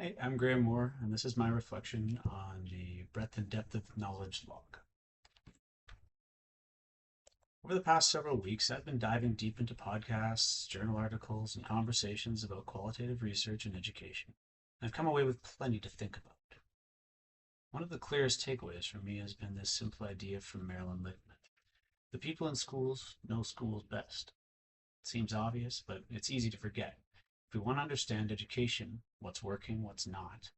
Hey, I'm Graham Moore, and this is my reflection on the breadth and depth of knowledge log. Over the past several weeks, I've been diving deep into podcasts, journal articles, and conversations about qualitative research and education. I've come away with plenty to think about. One of the clearest takeaways for me has been this simple idea from Marilyn Littman. The people in schools know schools best. It seems obvious, but it's easy to forget. If we want to understand education, what's working, what's not,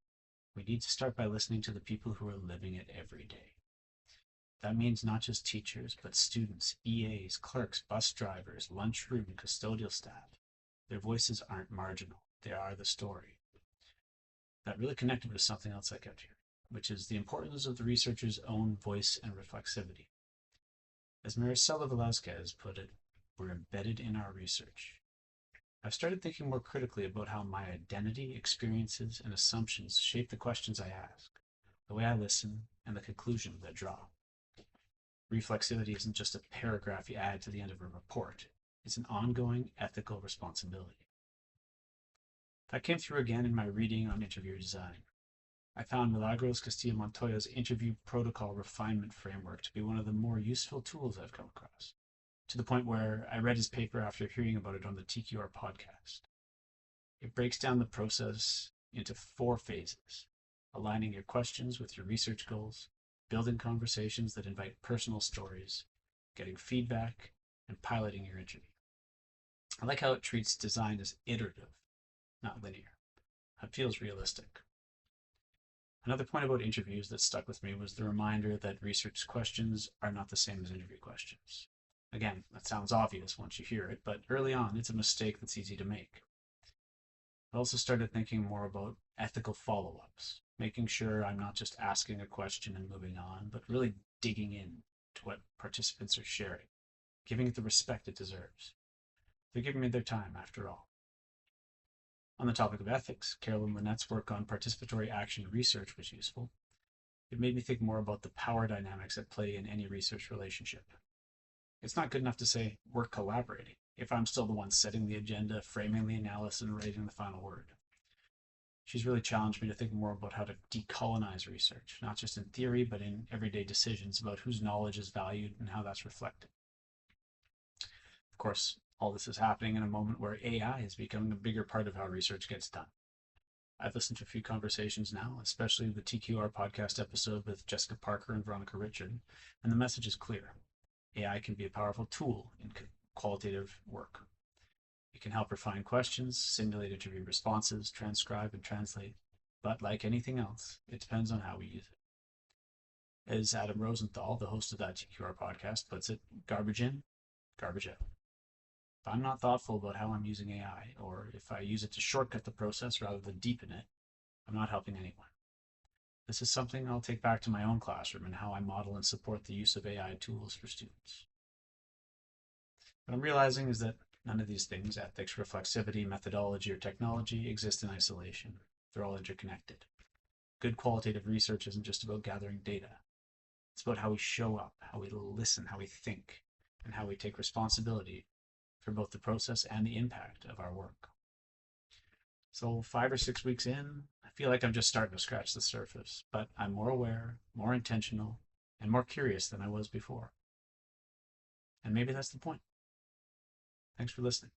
we need to start by listening to the people who are living it every day. That means not just teachers, but students, EAs, clerks, bus drivers, lunchroom, custodial staff. Their voices aren't marginal, they are the story. That really connected with something else I kept hearing, which is the importance of the researcher's own voice and reflexivity. As Maricela Velasquez put it, we're embedded in our research. I've started thinking more critically about how my identity, experiences, and assumptions shape the questions I ask, the way I listen, and the conclusions I draw. Reflexivity isn't just a paragraph you add to the end of a report. It's an ongoing ethical responsibility. That came through again in my reading on interview design. I found Milagros Castillo Montoya's interview protocol refinement framework to be one of the more useful tools I've come across, to the point where I read his paper after hearing about it on the TQR podcast. It breaks down the process into 4 phases: aligning your questions with your research goals, building conversations that invite personal stories, getting feedback, and piloting your interview. I like how it treats design as iterative, not linear. It feels realistic. Another point about interviews that stuck with me was the reminder that research questions are not the same as interview questions. Again, that sounds obvious once you hear it, but early on, it's a mistake that's easy to make. I also started thinking more about ethical follow-ups, making sure I'm not just asking a question and moving on, but really digging in to what participants are sharing, giving it the respect it deserves. They're giving me their time, after all. On the topic of ethics, Carolyn Linnett's work on participatory action research was useful. It made me think more about the power dynamics at play in any research relationship. It's not good enough to say, we're collaborating, if I'm still the one setting the agenda, framing the analysis, and writing the final word. She's really challenged me to think more about how to decolonize research, not just in theory, but in everyday decisions about whose knowledge is valued and how that's reflected. Of course, all this is happening in a moment where AI is becoming a bigger part of how research gets done. I've listened to a few conversations now, especially the TQR podcast episode with Jessica Parker and Veronica Richard, and the message is clear. AI can be a powerful tool in qualitative work. It can help refine questions, simulate interview responses, transcribe and translate, but like anything else, it depends on how we use it. As Adam Rosenthal, the host of that TQR podcast, puts it, garbage in, garbage out. If I'm not thoughtful about how I'm using AI, or if I use it to shortcut the process rather than deepen it, I'm not helping anyone. This is something I'll take back to my own classroom and how I model and support the use of AI tools for students. What I'm realizing is that none of these things, ethics, reflexivity, methodology, or technology, exist in isolation. They're all interconnected. Good qualitative research isn't just about gathering data. It's about how we show up, how we listen, how we think, and how we take responsibility for both the process and the impact of our work. So 5 or 6 weeks in, I feel like I'm just starting to scratch the surface, but I'm more aware, more intentional, and more curious than I was before. And maybe that's the point. Thanks for listening.